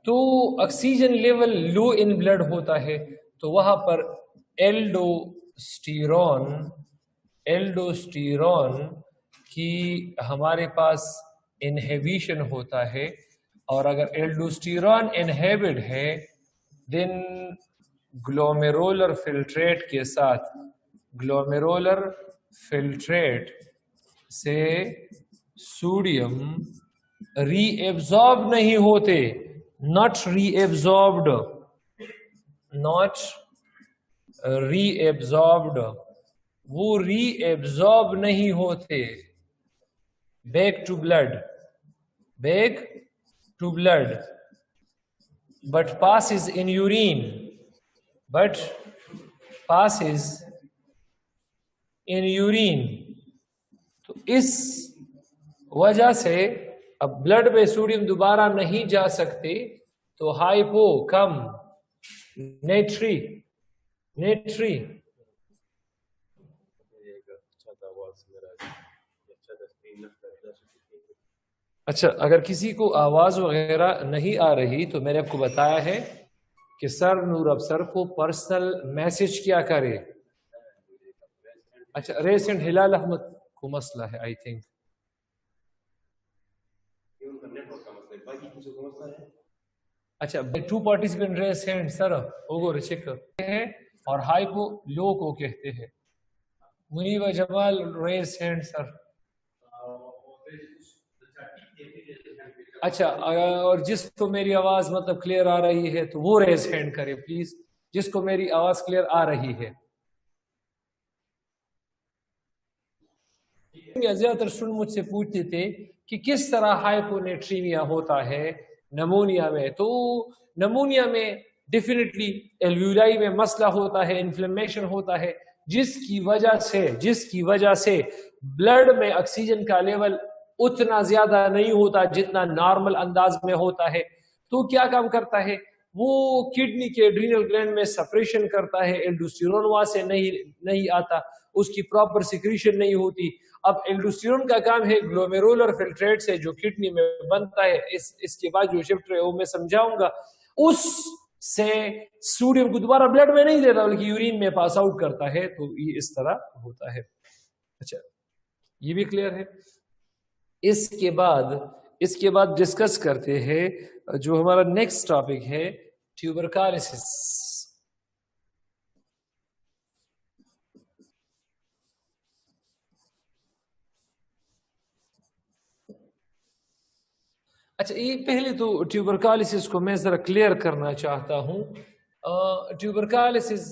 تو oxygen level low in blood ہوتا ہے تو وہاں پر ایلڈوسٹیرون کی ہمارے پاس انہیبیشن ہوتا ہے. اور اگر ایلڈوسٹیرون انہیبڈ ہے دین گلومیرولر فلٹریٹ کے ساتھ، گلومیرولر فلٹریٹ سے سوڈیم ری ایبزارب نہیں ہوتے. not reabsorbed وہ ری ایبزارب نہیں ہوتے back to blood but passes in urine. تو اس وجہ سے اب بلڈ میں سوڈیم دوبارہ نہیں جا سکتے تو ہائپو کم نیٹری. اچھا، اگر کسی کو آواز وغیرہ نہیں آ رہی تو میں نے آپ کو بتایا ہے کہ سر نور افسر کو پرسنل میسج کیا کرے. اچھا، ریسنٹ ہلال احمد کو مسئلہ ہے آئی تھنک. اچھا، 2 participant raise hand سر اوگو چیک ہے اور ہائپو لو کو کہتے ہیں. منیبہ جمال ریز ہینڈ سر. اچھا اور جس کو میری آواز مطلب کلیئر آ رہی ہے تو وہ ریز ہینڈ کرے پلیز، جس کو میری آواز کلیئر آ رہی ہے. زیادہ تر اسٹوڈنٹ مجھ سے پوچھتے تھے کہ کس طرح ہائپونیٹریمیا ہوتا ہے نمونیا میں. تو نمونیا میں ڈیفینیٹلی الویولائی میں مسئلہ ہوتا ہے، انفلیمیشن ہوتا ہے، جس کی وجہ سے بلڈ میں آکسیجن کا لیول اتنا زیادہ نہیں ہوتا جتنا نارمل انداز میں ہوتا ہے. تو کیا کام کرتا ہے وہ کڈنی کے ایڈرینل گلینڈ میں سپریشن کرتا ہے، الڈوسٹیرون وہاں سے نہیں آتا، اس کی پراپر سیکریشن نہیں ہوتی. اب الڈوسٹیرون کا کام ہے گلومیرولر فلٹریٹ سے جو کڈنی میں بنتا ہے، اس کے بعد جو چیپٹر ہے وہ میں سمجھاؤں گا، اس سے سوڈیم کو دوبارہ بلڈ میں نہیں لیتا بلکہ یورین میں پاس آؤٹ کرتا ہے. تو یہ اس طرح ہوتا ہے. اچھا یہ بھی کلیئر ہے. اس کے بعد ڈسکس کرتے ہیں جو ہمارا نیکسٹ ٹاپک ہے ٹیوبرکلوسس. اچھا یہ پہلے تو ٹیوبرکلوسس کو میں ذرا کلیئر کرنا چاہتا ہوں. ٹیوبرکلوسس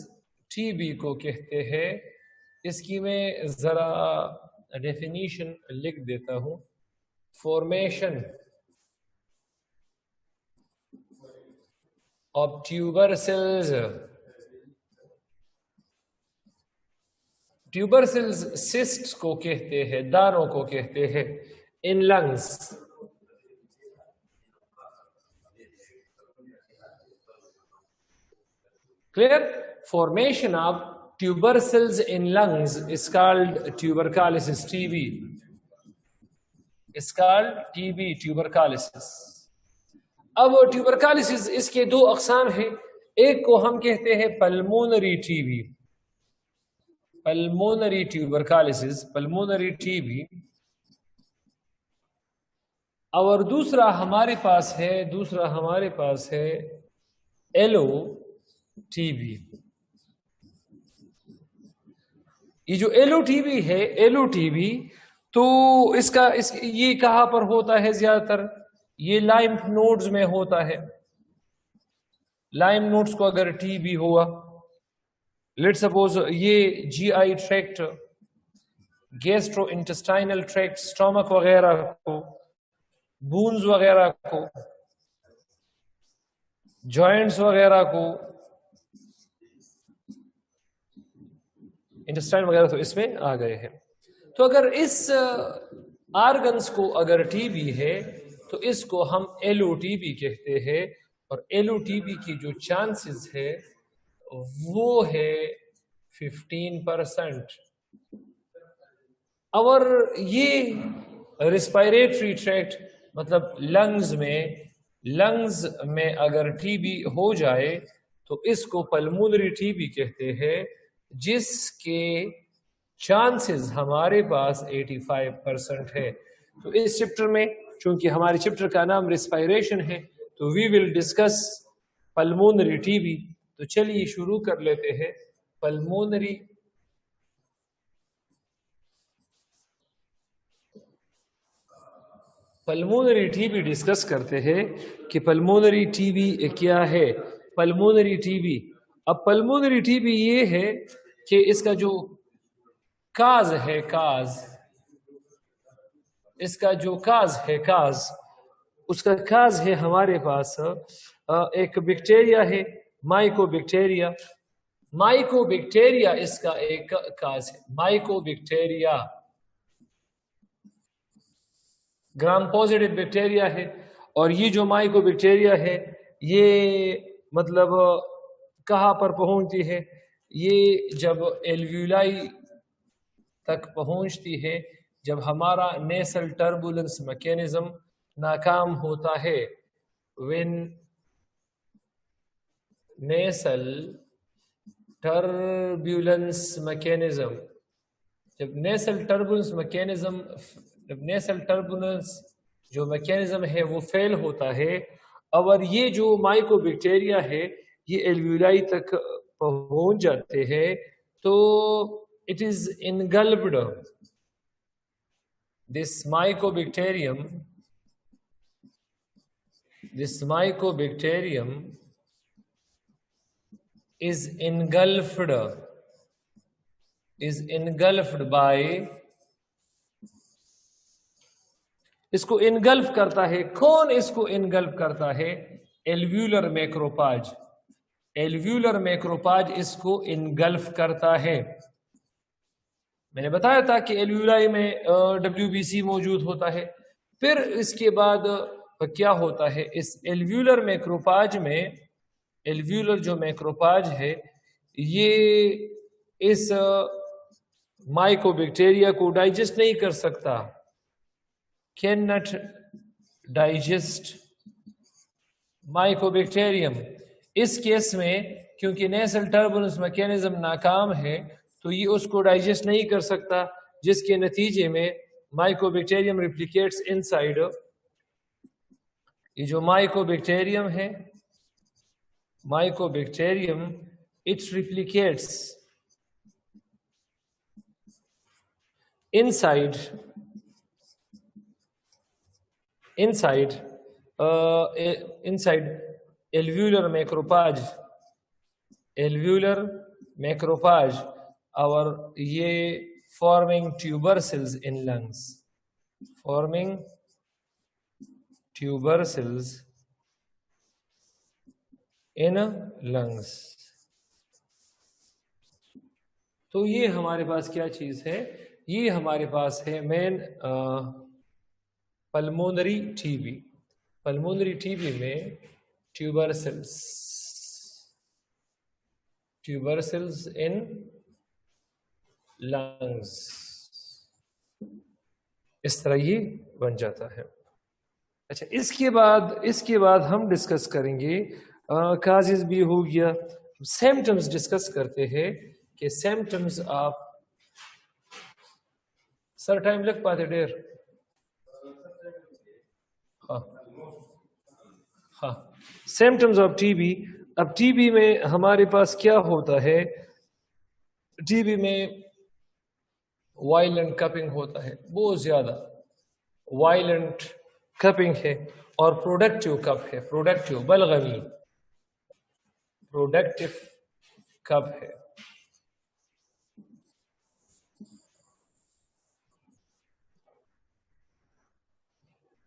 ٹی بی کو کہتے ہیں. اس کی میں ذرا ڈیفینیشن لکھ دیتا ہوں. Formation of tuber cells. Tuber cells cyst کو کہتے ہیں، دانوں کو کہتے ہیں in lungs. Clear? Formation of tuber cells in lungs is called tuberculosis TB. It's called TB tuberculosis. اب ٹیوبرکلوسس اس کے دو اقسام ہیں. ایک کو ہم کہتے ہیں pulmonary T B, pulmonary tuberculosis, pulmonary T B. اور دوسرا ہمارے پاس ہے ایلو ٹی بی. یہ جو ایلو ٹی بی ہے، ایلو ٹی بی، تو یہ کہاں پر ہوتا ہے زیادہ تر؟ یہ لائمف نوڈز میں ہوتا ہے. لائم نوڈز کو اگر ٹی بی ہوا، لیٹ سپوز یہ جی آئی ٹریکٹ، گیسٹرو انٹسٹائنل ٹریکٹ، سٹومک وغیرہ کو، بونز وغیرہ کو، جوائنٹس وغیرہ کو، انٹسٹائن وغیرہ تو اس میں آ گئے ہیں. تو اگر اس آرگنس کو اگر ٹی بی ہے تو اس کو ہم ایلو ٹی بی کہتے ہیں. اور ایلو ٹی بی کی جو چانسز ہے وہ ہے 15%. اور یہ ریسپائریٹری ٹریکٹ مطلب لنگز میں اگر ٹی بی ہو جائے تو اس کو پلمونری ٹی بی کہتے ہیں، جس کے چانسز ہمارے پاس 85% ہے. تو اس چیپٹر میں چونکہ ہمارے چیپٹر کا نام ریسپائریشن ہے تو we will discuss pulmonary T B. تو چلیے شروع کر لیتے ہیں. پلمونری ٹی بی ڈسکس کرتے ہیں کہ پلمونری ٹی بی کیا ہے. پلمونری ٹی بی، اب پلمونری ٹی بی یہ ہے کہ اس کا جو کاز ہے، اس کا کاز ہے ہمارے پاس ایک بیکٹیریا ہے، مائکو بیکٹیریا اس کا ایک کاز ہے. مائکو بیکٹیریا گرام پوزیٹیو بیکٹیریا ہے. اور یہ جو مائکو بیکٹیریا ہے یہ مطلب کہاں پر پہنچتی ہے؟ یہ جب ایلویولائی تک پہنچتی ہے، جب ہمارا نیسل ٹربولنس میکینزم ناکام ہوتا ہے. when نیسل ٹربولنس میکینزم، جب نیسل ٹربولنس جو میکینزم ہے وہ فیل ہوتا ہے، اور یہ جو مائکو بیکٹیریا ہے یہ ایلویولائی تک پہنچ جاتے ہیں، تو it is engulfed. This mycobacterium this mycobacterium is engulfed by, اس کو انگلف کرتا ہے. کون اس کو انگلف کرتا ہے؟ ایلویولر میکروپاج. ایلویولر میکروپاج اس کو انگلف کرتا ہے. میں نے بتایا تھا کہ ایلویولائی میں WBC موجود ہوتا ہے. پھر اس کے بعد کیا ہوتا ہے؟ اس ایلویولر میکروپاج میں، ایلویولر جو میکروپاج ہے یہ اس مائکو بیکٹیریا کو ڈائجسٹ نہیں کر سکتا. Can not digest mycobacterium. اس کیس میں کیونکہ نیسل ٹربولنس میکینزم ناکام ہے تو یہ اس کو ڈائجسٹ نہیں کر سکتا، جس کے نتیجے میں مائکوبیکٹیریم ریپلیکیٹس انسائڈ. یہ جو مائکوبیکٹیریم ہے، مائکوبیکٹیریم اٹ ریپلیکیٹس inside alveolar macrophage اور یہ forming tubercles in lungs. تو یہ ہمارے پاس کیا چیز ہے؟ یہ ہمارے پاس ہے main pulmonary T B. Pulmonary T B میں ٹیوبرسلز ان لنگز، اس طرح یہ بن جاتا ہے. اچھا، اس کے بعد ہم ڈسکس کریں گے کازز بھی ہو گیا. سیمٹمز ڈسکس کرتے ہیں کہ سیمٹمز آف، سر ٹائم لگ پاتے ڈیر. ہاں، سیمٹمز آف ٹی بی. اب ٹی بی میں ہمارے پاس کیا ہوتا ہے؟ ٹی بی میں وائلنٹ کپنگ ہوتا ہے، بہت زیادہ وائلنٹ کپنگ ہے، اور پروڈکٹیو کپ ہے، پروڈکٹیو بلغمی پروڈکٹیو کپ ہے.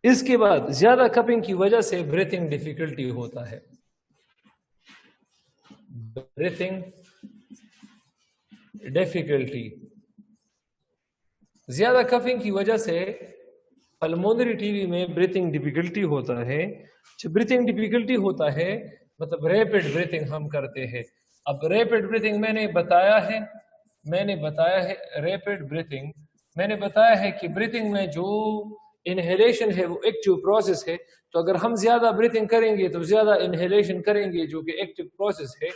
اس کے بعد زیادہ کپنگ کی وجہ سے بریتھنگ ڈیفیکلٹی ہوتا ہے. بریتھنگ ڈیفیکلٹی، زیادہ کپنگ کی وجہ سے پلمونری ٹی بی میں بریتھنگ ڈیفیکلٹی ہوتا ہے. جب بریتھنگ ڈیفیکلٹی ہوتا ہے مطلب ریپڈ بریتھنگ ہم کرتے ہیں. اب ریپڈ بریتھنگ میں نے بتایا ہے ریپڈ بریتھنگ میں نے بتایا ہے کہ بریتھنگ میں جو انہیلیشن ہے وہ ایکٹیو پروسیس ہے. تو اگر ہم زیادہ بریتھنگ کریں گے تو زیادہ انہیلیشن کریں گے جو کہ ایکٹیو پروسیس ہے،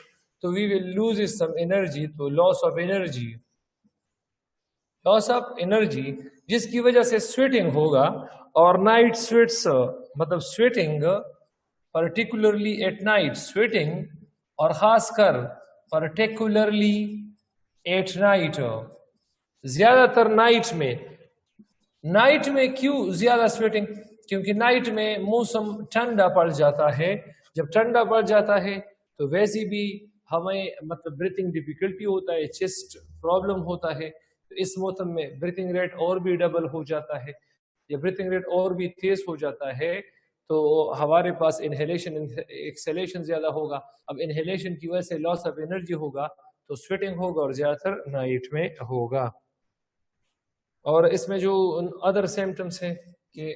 تو we will lose some energy. تو لاس آف انرجی جس کی وجہ سے سویٹنگ ہوگا. اور نائٹ سویٹس مطلب sweating particularly at night, sweating اور خاص کر پرٹیکولرلی ایٹ نائٹ، زیادہ تر نائٹ میں کیوں زیادہ سویٹنگ؟ کیونکہ نائٹ میں موسم ٹھنڈا پڑ جاتا ہے. جب ٹھنڈا پڑ جاتا ہے تو ویسے بھی ہمیں مطلب بریتھنگ ڈیفیکلٹی ہوتا ہے، چیسٹ پرابلم ہوتا ہے. تو اس موسم میں بریتھنگ ریٹ اور بھی ڈبل ہو جاتا ہے. جب بریتھنگ ریٹ اور بھی تیز ہو جاتا ہے تو ہمارے پاس انہیلیشن ایکسیلیشن زیادہ ہوگا. اب انہیلیشن کی وجہ سے لاس آف انرجی ہوگا تو سویٹنگ ہوگا، اور زیادہ تر نائٹ میں ہوگا. اور اس میں جو ادر سمپٹمس ہیں کہ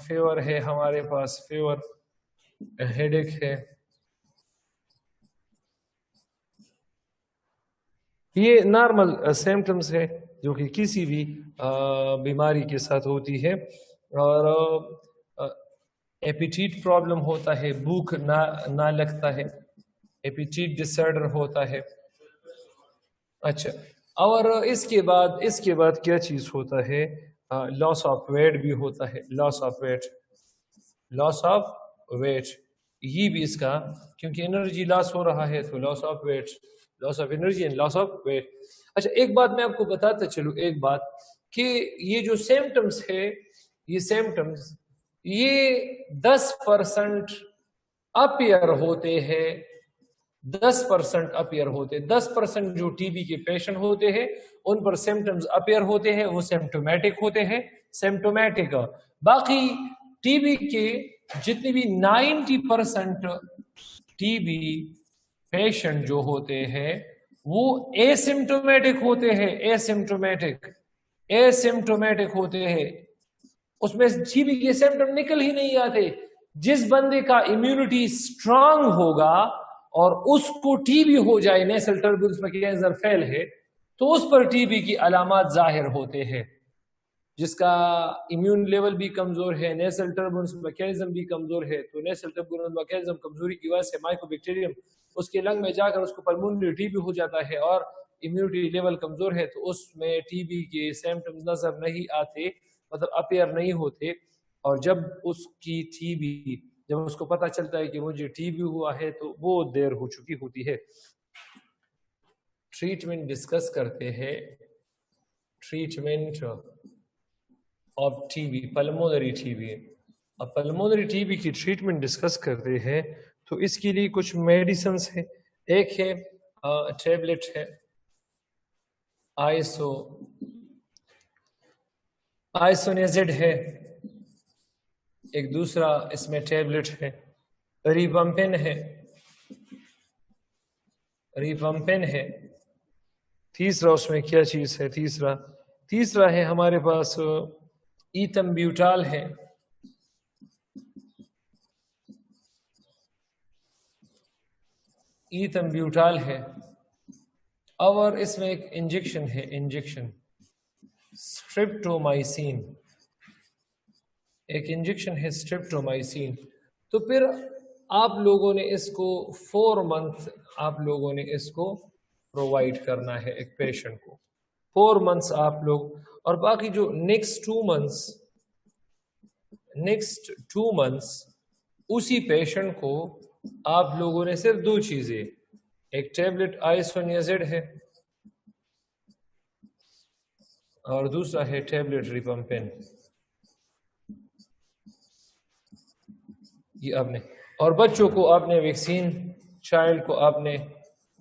فیور ہے ہمارے پاس، فیور، ہیڈ ایک ہے. یہ نارمل سمپٹمس ہے جو کہ کسی بھی بیماری کے ساتھ ہوتی ہے. اور ایپیٹیٹ پرابلم ہوتا ہے، بھوک نہ لگتا ہے، ایپیٹیٹ ڈس آرڈر ہوتا ہے. اچھا، اور اس کے بعد کیا چیز ہوتا ہے؟ لاس آف ویٹ بھی ہوتا ہے. لاس آف ویٹ یہ بھی اس کا، کیونکہ انرجی لاس ہو رہا ہے تو loss of weight, loss of energy and loss of weight. اچھا، ایک بات میں آپ کو بتاتا چلوں، ایک بات کہ یہ جو سمپٹمس ہے، یہ یہ 10% اپیئر ہوتے ہیں، 10% اپیئر ہوتے، 10% جو ٹی بی کے پیشنٹ ہوتے ہیں ان پر سمٹمز اپیئر ہوتے ہیں، وہ سمپٹومیٹک ہوتے ہیں، سمپٹومیٹک. باقی ٹی بی کے جتنی بھی 90% ٹی بی پیشنٹ جو ہوتے ہیں وہ ایسمٹومیٹک ہوتے ہیں، ایسمٹومیٹک ہوتے ہیں، اس میں ٹی بی کے سمٹم نکل ہی نہیں آتے. جس بندے کا امیونٹی اسٹرانگ ہوگا اور اس کو ٹی بی ہو جائے، نیسل ٹربولس میکینزم فیل ہے تو اس پر ٹی بی کی علامات ظاہر ہوتے ہیں. جس کا امیون لیول بھی کمزور ہے، نیسل ٹربولس میکینزم بھی کمزور ہے، تو نیسل ٹربولس میکینزم کمزوری کی وجہ سے مائکو بیکٹیریم اس کے لنگ میں جا کر اس کو پلمونری ٹی بی ہو جاتا ہے، اور امیونٹی لیول کمزور ہے تو اس میں ٹی بی کے سمپٹمز نظر نہیں آتے، مطلب اپیئر نہیں ہوتے. اور جب اس کی ٹی بی، جب اس کو پتہ چلتا ہے کہ مجھے ٹی بی ہوا ہے تو بہت دیر ہو چکی ہوتی ہے. ٹریٹمنٹ ڈسکس کرتے ہیں، treatment of T B, pulmonary T be. اب پلمونری ٹی بی کی ٹریٹمنٹ ڈسکس کرتے ہیں تو اس کے لیے کچھ میڈیسنس ہیں. ایک ہے ٹیبلٹ ہے آئسونیزڈ ہے، ایک دوسرا اس میں ٹیبلٹ ہے ریپمپن ہے. تیسرا اس میں کیا چیز ہے؟ تیسرا ہے ہمارے پاس ایتھم بیوٹال ہے. اور اس میں ایک انجیکشن ہے، اسٹرپٹومائسین، ایک انجیکشن ہے اسٹرپٹومائسین. تو پھر آپ لوگوں نے اس کو 4 منتھ آپ لوگوں نے اس کو پرووائڈ کرنا ہے ایک پیشنٹ کو، 4 منتھس آپ لوگ. اور باقی جو نیکسٹ 2 منتھس اسی پیشنٹ کو آپ لوگوں نے صرف 2 چیزیں، ایک ٹیبلٹ آئسونیازڈ ہے اور دوسرا ہے ٹیبلٹ ریپمپن. یہ آپ نے، اور بچوں کو آپ نے ویکسین، چائلڈ کو آپ نے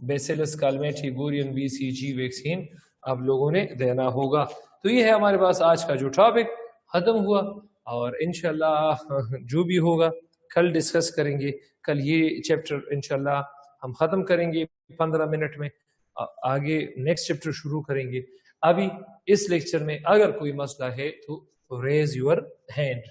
بیسیلس کالمیٹی بورین BCG ویکسین آپ لوگوں نے دینا ہوگا. تو یہ ہے ہمارے پاس آج کا جو ٹاپک ختم ہوا، اور انشاءاللہ جو بھی ہوگا کل ڈسکس کریں گے. کل یہ چیپٹر انشاءاللہ ہم ختم کریں گے 15 منٹ میں، آگے نیکسٹ چیپٹر شروع کریں گے. ابھی اس لیکچر میں اگر کوئی مسئلہ ہے تو ریز یور ہینڈ.